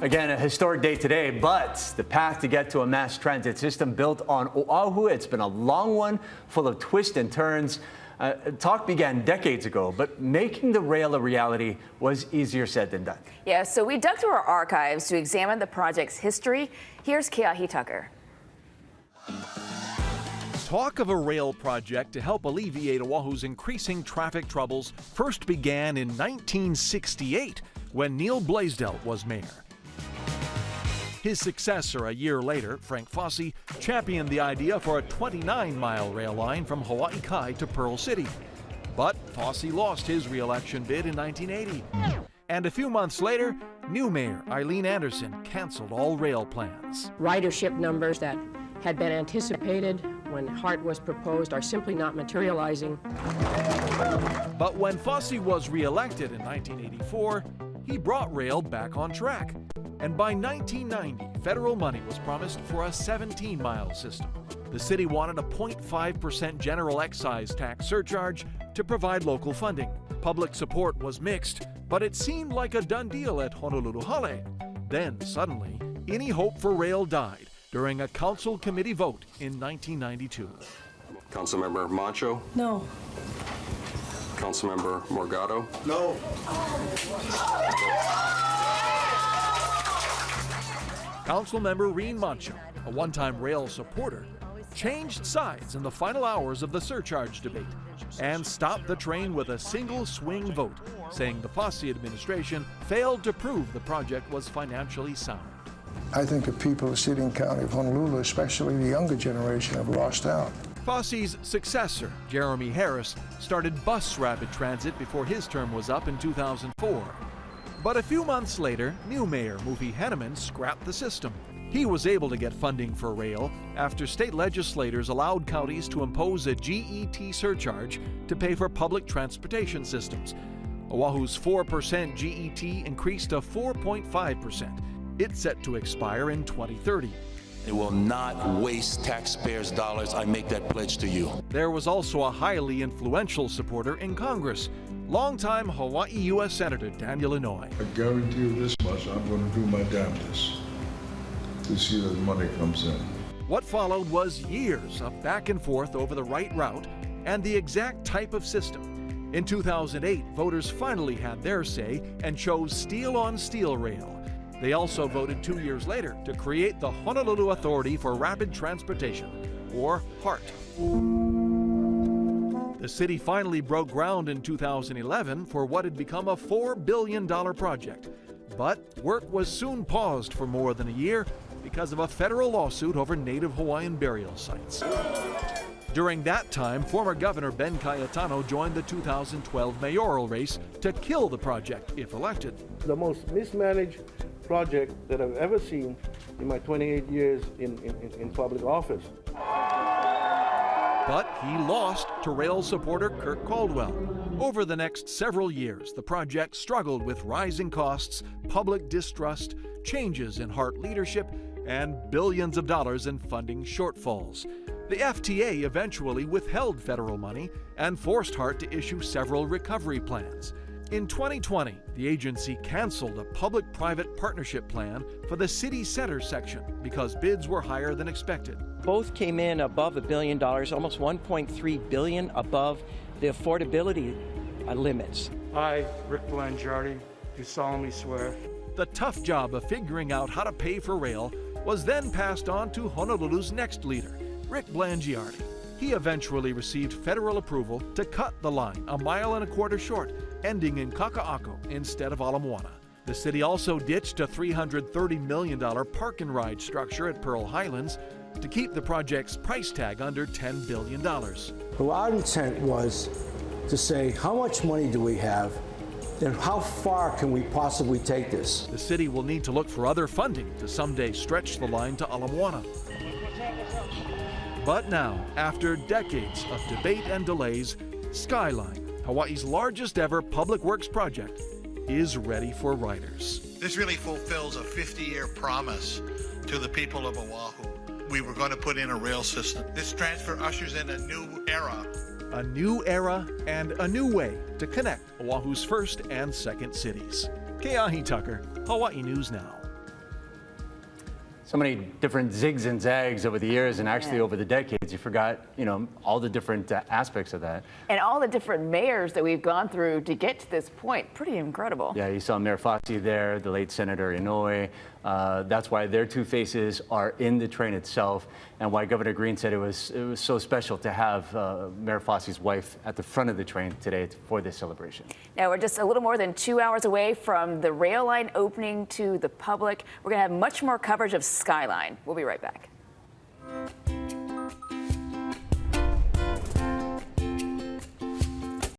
Again, a historic day today, but the path to get to a mass transit system built on Oahu, it's been a long one, full of twists and turns. Talk began decades ago, but making the rail a reality was easier said than done. Yeah, so we dug through our archives to examine the project's history. Here's Keahi Tucker. Talk of a rail project to help alleviate Oahu's increasing traffic troubles first began in 1968 when Neil Blaisdell was mayor. His successor a year later, Frank Fosse, championed the idea for a 29-mile rail line from Hawaii Kai to Pearl City. But Fosse lost his re-election bid in 1980. And a few months later, new mayor Eileen Anderson canceled all rail plans. Ridership numbers that had been anticipated when HART was proposed are simply not materializing. But when Fosse was re-elected in 1984, he brought rail back on track. And by 1990, federal money was promised for a 17-mile system. The city wanted a 0.5% general excise tax surcharge to provide local funding. Public support was mixed, but it seemed like a done deal at Honolulu Hale. Then, suddenly, any hope for rail died during a council committee vote in 1992. Councilmember Mancho? No. Councilmember Morgado? No. Councilmember Reen Mancho, a one-time rail supporter, changed sides in the final hours of the surcharge debate and stopped the train with a single swing vote, saying the Fosse administration failed to prove the project was financially sound. I think the people of the city and county of Honolulu, especially the younger generation, have lost out. Fosse's successor, Jeremy Harris, started bus rapid transit before his term was up in 2004. But a few months later, new mayor Mufi Henneman scrapped the system. He was able to get funding for rail after state legislators allowed counties to impose a GET surcharge to pay for public transportation systems. Oahu's 4% GET increased to 4.5%. It's set to expire in 2030. It will not waste taxpayers' dollars. I make that pledge to you. There was also a highly influential supporter in Congress, longtime Hawaii U.S. Senator Daniel Inouye. I guarantee you this much, I'm going to do my damnedest to see that the money comes in. What followed was years of back and forth over the right route and the exact type of system. In 2008, voters finally had their say and chose steel-on-steel rail. They also voted 2 years later to create the Honolulu Authority for Rapid Transportation, or HART. The city finally broke ground in 2011 for what had become a $4 billion project. But work was soon paused for more than a year because of a federal lawsuit over Native Hawaiian burial sites. During that time, former Governor Ben Cayetano joined the 2012 mayoral race to kill the project if elected. The most mismanaged project that I've ever seen in my 28 years in public office. But he lost to rail supporter Kirk Caldwell. Over the next several years, the project struggled with rising costs, public distrust, changes in HART leadership, and billions of dollars in funding shortfalls. The FTA eventually withheld federal money and forced HART to issue several recovery plans. In 2020, the agency canceled a public-private partnership plan for the city center section because bids were higher than expected. Both came in above $1 billion, almost $1.3 billion above the affordability limits. I, Rick Blangiardi, do solemnly swear. The tough job of figuring out how to pay for rail was then passed on to Honolulu's next leader, Rick Blangiardi. He eventually received federal approval to cut the line 1.25 miles short, ending in Kaka'ako instead of Ala Moana. The city also ditched a $330 million park and ride structure at Pearl Highlands to keep the project's price tag under $10 billion. Well, our intent was to say, how much money do we have, and how far can we possibly take this? The city will need to look for other funding to someday stretch the line to Ala Moana. But now, after decades of debate and delays, Skyline, Hawaii's largest ever public works project, is ready for riders. This really fulfills a 50-year promise to the people of Oahu. We were going to put in a rail system. This transfer ushers in a new era. A new era and a new way to connect Oahu's first and second cities. Keahi Tucker, Hawaii News Now. So many different zigs and zags over the years, and actually over the decades. You forgot, all the different aspects of that. And all the different mayors that we've gone through to get to this point. Pretty incredible. Yeah, you saw Mayor Fossey there, the late Senator Inouye. That's why their two faces are in the train itself, and why Governor Green said it was so special to have Mayor Fossey's wife at the front of the train today for this celebration. Now, we're just a little more than 2 hours away from the rail line opening to the public. We're going to have much more coverage of Skyline. We'll be right back.